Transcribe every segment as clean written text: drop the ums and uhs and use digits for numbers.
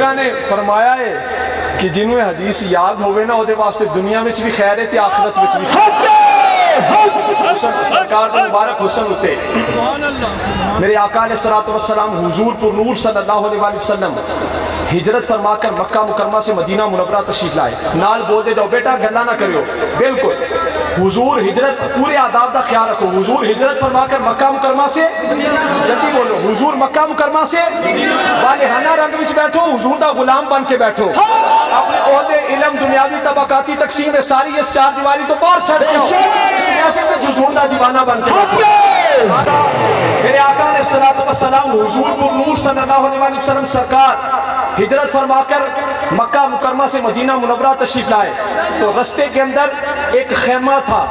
بزرگاں نے فرمایا ہے کہ جنہوں حدیث یاد ہوئے نا وہ واسطے دنیا میں بھی خیر ہے تے آخرت میں بھی خیر ہے۔ سرکار کا مبارک حسن ہوتے میرے آقا علیہ السلام حضور پر نور صلی اللہ علیہ وسلم ہجرت فرما کر مکہ مکرمہ سے مدینہ منورہ تشریف لائے۔ نال بول دے جاؤ بیٹا گلا نہ کریو، بالکل حضور ہجرت پورے آداب کا خیال رکھو۔ حضور ہجرت فرما کر مکہ مکرمہ سے جلدی بولو، حضور مکہ مکرمہ سے والہانہ رنگ وچ بیٹھو، حضور دا غلام بن کے بیٹھو، اپنے عہدے علم دنیاوی طبقاتی تقسیم ساری اس چار دیواری تو باہر چھڑ کے اس محفل میں حضور دا دیوانہ بن کے بیٹھو۔ میرے آقا علیہ السلام حضور پر نور صلی اللہ علیہ وسلم سرکار ہجرت فرما کر مکہ مکرمہ سے مدینہ منورہ تشریف لائے تو رستے کے اندر ایک خیمہ تھا،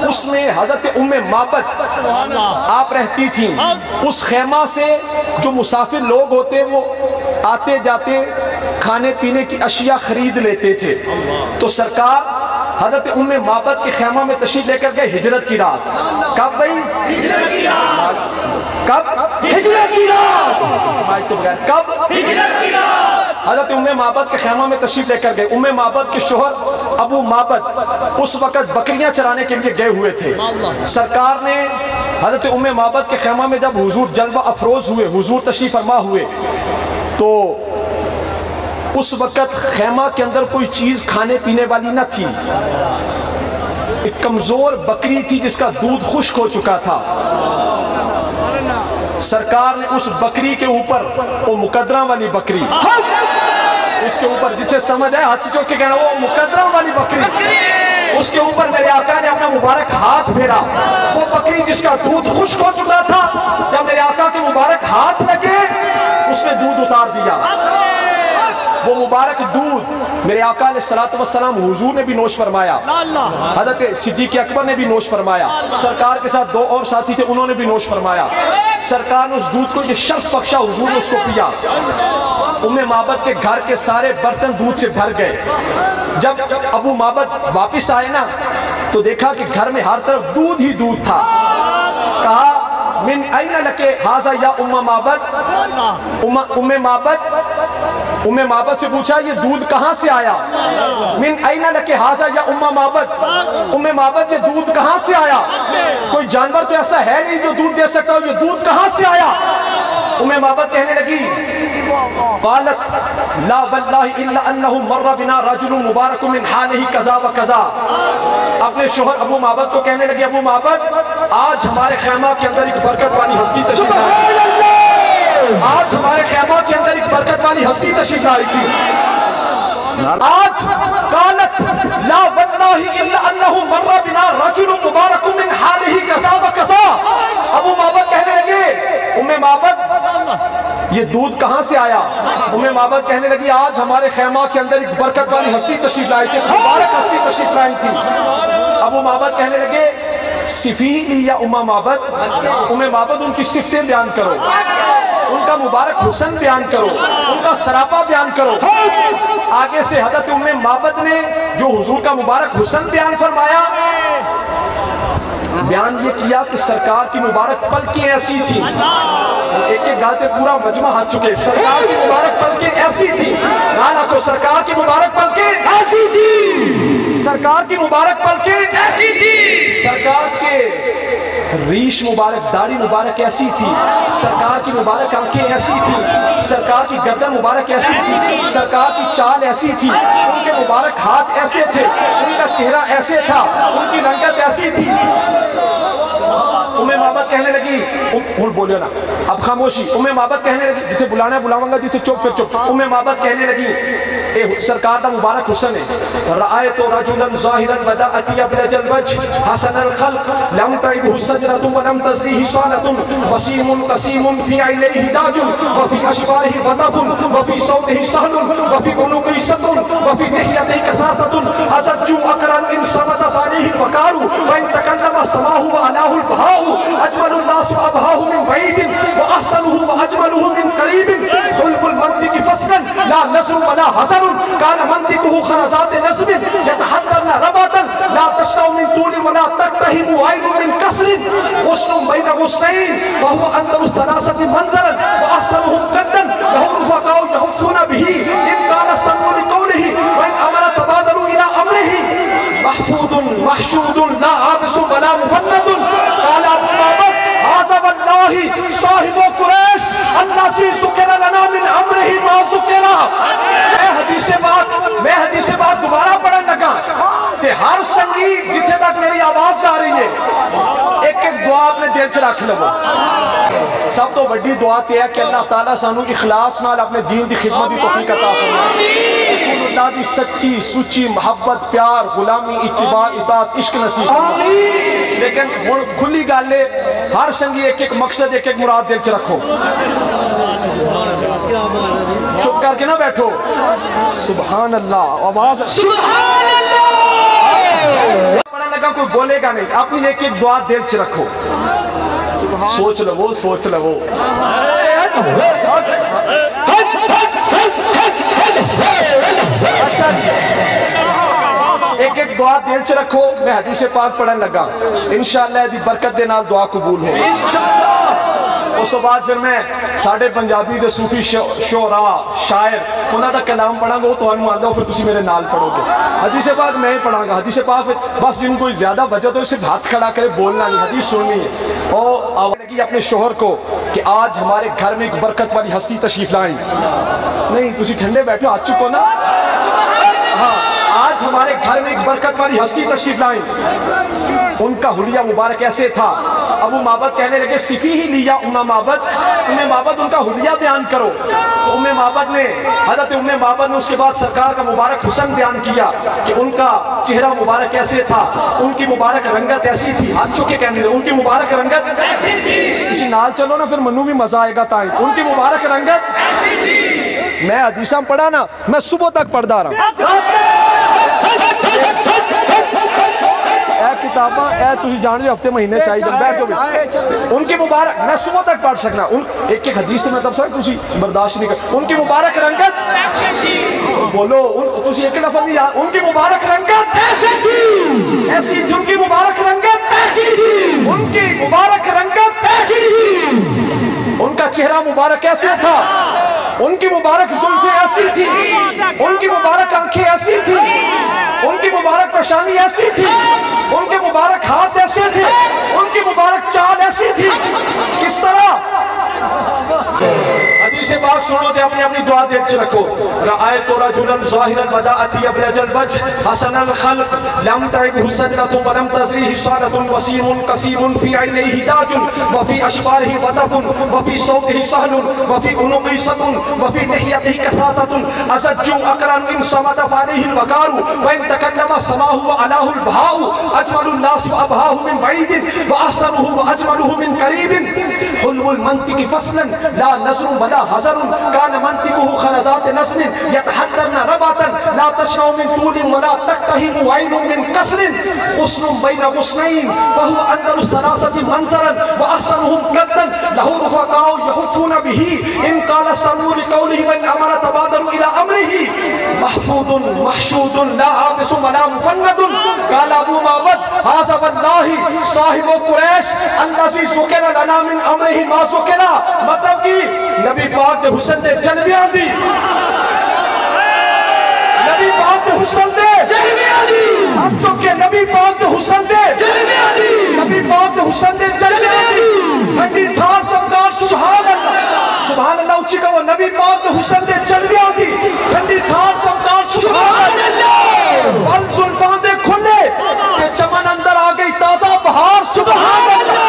اس میں حضرت ام معبد آپ رہتی تھیں۔ اس خیمہ سے جو مسافر لوگ ہوتے وہ آتے جاتے کھانے پینے کی اشیاء خرید لیتے تھے، تو سرکار حضرت ام معبد کے خیمہ میں تشریف لے کر گئے ہجرت کی رات۔ کب بھئی؟ ہجرت کی رات۔ کب؟ ہجرت کی رات۔ کب؟ ہجرت کی رات۔ حضرت ام معبد کے خیمہ میں تشریف لے کر گئے۔ ام معبد کے شوہر ابو معبد اس وقت بکریاں چرانے کے لیے گئے ہوئے تھے۔ سرکار نے حضرت ام معبد کے خیمہ میں جب حضور جلوہ افروز ہوئے، حضور تشریف فرما ہوئے، تو اس وقت خیمہ کے اندر کوئی چیز کھانے پینے والی نہ تھی۔ ایک کمزور بکری تھی جس کا دودھ خشک ہو چکا تھا۔ سرکار نے اس بکری کے اوپر، وہ مقدرہ والی بکری، اس کے اوپر جسے سمجھ آئے ہاتھ چوک کے کہنا وہ مقدرہ والی بکری، اس کے اوپر میرے آقا نے اپنا مبارک ہاتھ پھیرا۔ وہ بکری جس کا دودھ خشک ہو چکا تھا، جب میرے آقا کے مبارک ہاتھ لگے اس میں دودھ اتار دیا۔ وہ مبارک دودھ میرے آقا علیہ السلام حضور نے بھی نوش فرمایا، حضرت صدیق اکبر نے بھی نوش فرمایا، سرکار کے ساتھ دو اور ساتھی تھے انہوں نے بھی نوش فرمایا۔ سرکار نے اس دودھ کو یہ شرف بخشا، حضور نے اس کو پیا۔ ام معبد کے گھر کے سارے برتن دودھ سے بھر گئے۔ جب ابو معبد واپس آئے نا تو دیکھا کہ گھر میں ہر طرف دودھ ہی دودھ تھا۔ کہا من این لکے حاضا یا ام معبد، ام معبد سے پوچھا یہ دودھ کہاں سے آیا؟ من این لکے حاضا یا ام معبد، ام معبد یہ دودھ کہاں سے آیا؟ کوئی جانور تو ایسا ہے نہیں جو دودھ دے سکتا ہو، یہ دودھ کہاں سے آیا؟ ام معبد کہنے لگی قالت لا واللہ الا انہ مر بنا رجل مبارک من حالہ کذا و کذا۔ اپنے شوہر ابو معبد کو کہنے لگی ابو معبد آج ہمارے خیمہ کے اندر ایک برکت والی ہستی تشریف لائی، آج ہمارے خیمہ کے اندر ایک برکت والی ہستی تشریف لائی تھی۔ آج قالت لا واللہ الا انہ مر بنا رجل مبارک من حالہ کذا و کذا۔ ابو معبد کہنے لگے ام معبد یہ دودھ کہاں سے آیا؟ ام معبد کہنے لگی آج ہمارے خیمہ کے اندر ایک برکت والی ہستی تشریف لائی تھی، مبارک ہستی تشریف لائی تھی۔ ابو معبد کہنے لگے صفی لی یا ام معبد، ام معبد ان کی صفتیں بیان کرو، ان کا مبارک حسن بیان کرو، ان کا سراپا بیان کرو۔ آگے سے حضرت ام معبد نے جو حضور کا مبارک حسن بیان فرمایا، بیان یہ کیا کہ سرکار کی مبارک پلکیں ایسی تھی، ایک ایک گاتے پورا مجمع ہاتھ چکے، سرکار کی مبارک پلکیں ایسی تھی، نانا کو سرکار کی مبارک پلکیں ایسی تھی، سرکار کی مبارک پلکیں ایسی تھی، سرکار کے ریش مبارک داڑھی مبارک ایسی تھی، سرکار کی مبارک آنکھیں ایسی تھی، سرکار کی گردن مبارک ایسی تھی، سرکار کی چال ایسی تھی، ان کے مبارک ہاتھ ایسے تھے، ان کا چہرہ ایسے تھا، ان کی رنگت ایسی تھی۔ ام معبد کہنے لگی بولو نا اب خاموشی، ام معبد کہنے لگی جتنے بلانا ہے بلاؤں گا، جتنے چپ پھر چپ۔ ام معبد کہنے لگی اے سرکار دا مبارک حسن ہے، رأیت رجلا ظاہرا بدا اطیب لجل وجہ حسن الخلق لم تعبہ سجرۃ ولم تزریہ صالۃ وسیم قسیم فی علیہ داج وفی اشفارہ غضب وفی صوتہ سہل وفی عنقہ ستر وفی لحیتہ کثاثۃ ازج اقرن ان صمت فعلیہ الوقار وان تکلم سماہ وعلاه البهاء اجمل الناس ابهاه من بعید واحسنه واجمله من قریب خلق المنطق فصلا لا نصر ولا حسن كان منطقه خرزات نسب يتحدرن رباتا لا تشتو من طول ولا تقتهم عين من كسر غصن بين غصنين وهو اندر الثلاثه منظرا واحسنهم قدا له رفقاء يحفون به رکھ لو. سب تو بڑی دعا تے ہے کہ اللہ تعالیٰ سانو اخلاص نال اپنے دین دی خدمت دی توفیق عطا فرمائے. رسول اللہ دی سچی سچی محبت پیار غلامی اتباع اطاعت عشق نصیب. لیکن ہن کھلی گل ہے ہر سنگی ایک ایک مقصد ایک ایک مراد دل چ رکھو. چپ کر کے نہ بیٹھو. سبحان اللہ. آواز سبحان اللہ. پڑھنے لگا کوئی بولے گا نہیں. اپنی ایک ایک دعا دل چ رکھو. سوچ لو سوچ لو. اچھا ایک ایک دعا دل چ رکھو. میں حدیث پاک پڑھن لگا انشاءاللہ دی برکت دے نال دعا قبول ہو. اس بعد پھر میں ساڑھے پنجابی دے صوفی شعراء شاعر انہاں دا کلام پڑھاں گا. وہ تو انہوں آندہ ہو پھر تسی میرے نال پڑھو گے. حدیث پاک میں پڑھاں گا. حدیث پاک بس جن کوئی زیادہ بچت ہو صرف ہاتھ کھڑا کرے بولنا نہیں. حدیث سننی ہے. اور آواز لگی اپنے شوہر کو کہ آج ہمارے گھر میں ایک برکت والی ہستی تشریف لائیں. نہیں تسی ٹھنڈے بیٹھو ہاتھ چکو نا. ہاں آج ہمارے گھر میں ایک برکت والی ہستی تشریف لائیں. ان کا حلیہ مبارک ایسے تھا. ابو معبد کہنے لگے صفی ہی لیا ام معبد. ام معبد ان کا حلیہ بیان کرو. تو ام معبد نے حضرت ام معبد نے اس کے بعد سرکار کا مبارک حسن بیان کیا کہ ان کا چہرہ مبارک ایسے تھا. ان کی مبارک رنگت ایسی تھی. ہاتھ چکے کہنے لگے ان کی مبارک رنگت ایسی تھی. کسی نال چلو نا پھر منو بھی مزہ آئے گا. تائیں ان کی مبارک رنگت ایسی تھی. میں حدیثاں پڑھا نا میں صبح تک پڑھدا رہا. اے کتاباں اے تسی جان دے ہفتے مہینے چاہیے بیٹھ جو بھی. ان کی مبارک میں صبح تک پڑھ سکنا. ایک ایک حدیث تو میں تب سکتا تسی برداشت نہیں کر. ان کی مبارک رنگت ایسی تھی. بولو تسی ایک لفظ نہیں یاد. ان کی مبارک رنگت ایسی تھی. ایسی تھی ان کی مبارک رنگت ایسی تھی. ان کی مبارک رنگت ایسی تھی. ان کا چہرہ مبارک ایسے تھا. ان کی مبارک زلفیں ایسی تھی. ان کی مبارک آنکھیں ایسی تھی. ان کی مبارک پیشانی ایسی تھی. ان کے مبارک ہاتھ ایسے تھے. ان کی مبارک چال ایسی تھی. کس طرح حدیث پاک سنو دے اپنی اپنی دعا دیکھ رکھو. رأیت رجلا ظاہر البداءۃ ابلج الوجہ حسن الخلق لم تعبہ سجلۃ ولم تزریہ صالۃ وسیم قصیر فی عینیہ تاج وفی اشفارہ وطف وفی صوتہ سہل وفی عنقہ سطن وفی لحیتہ کثاثۃ ازج اقرن ان صمت فعلیہ الوقار وان تکلم سماہ وعلاه البہاء اجمل الناس وابہاہ من بعید واحسنہ واجملہ من قریب حلو المنطق فصلا لا نصر ولا حذر كان منطقه خرزات نسل يتحدرن رباتا لا تشنع من طول ولا تقتهم عين من قصر غصن بين غصنين فهو أندر الثلاثة منظرا وأحسنهم قدا له رفقاء يحفون به إن قال السمو لقوله من أمر تبادر إلى أمره محفوظ محشود لا عابس ولا مفند قال أبو معبد هذا والله صاحب قریش الذي ذكر لنا من أمره ما ذكر. مطلب کی نبی پاک دے حسن دے جلویاں دی. نبی پاک دے حسن دے جلویاں دی. ہم چکے نبی پاک دے حسن دے جلویاں دی. نبی پاک دے حسن دے جلویاں دی. ٹھنڈی ٹھار چمکار سبحان اللہ سبحان اللہ اچھی کہو. نبی پاک دے حسن دے جلویاں دی. ٹھنڈی ٹھار چمکار سبحان اللہ. پل زلفان دے کھلے کہ چمن اندر آ گئی تازہ بہار سبحان اللہ.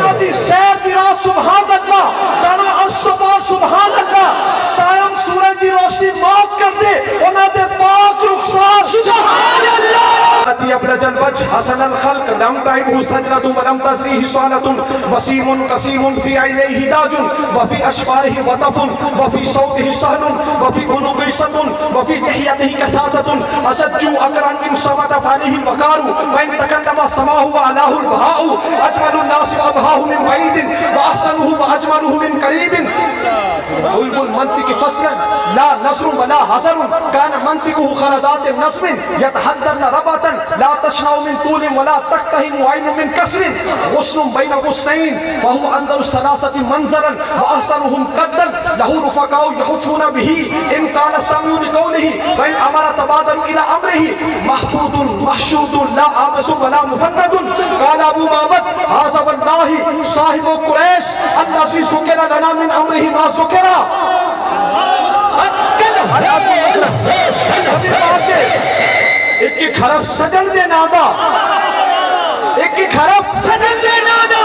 نبی سیر دی رات سبحان اللہ. جانا الصبح سبحان اللہ. سائم سورج دی روشنی معاف کر دے انہاں دے پاک رخسار سبحان اللہ. اتی ابلج الوجہ حسن الخلق لم تعبہ سجلۃ ولم تزریہ صالۃ وسیم قصیر فی عینیہ تاج وفی اشفارہ وطف وفی صوتہ سہل وفی عنقہ سطن وفی لحیتہ کثاثۃ ازج اقرن ان صمت فعلیہ الوقار وان تکلم سماہ وعلاه البہاء اجمل الناس وابہاہ من بعید واحسنہ واجملہ من قریب حلو المنطق فصلا لا نصر ولا حذر كان منطقه خرزات نصب يتحدرن رباتا لا تشنع من طول ولا تقتهم عين من كسر غصن بين غصنين فهو أندر الثلاثة منظرا وأحسنهم قدا له رفقاء يحفون به إن قال السمع لقوله وإن أمر تبادر إلى أمره محفوظ محشود لا عابس ولا مفند قال أبو معبد هذا والله صاحب قریش الذي ذكر لنا من أمره ما ذكر. ایک ایک حرف سجن دے نادا. ایک ایک حرف سجن دے نادا.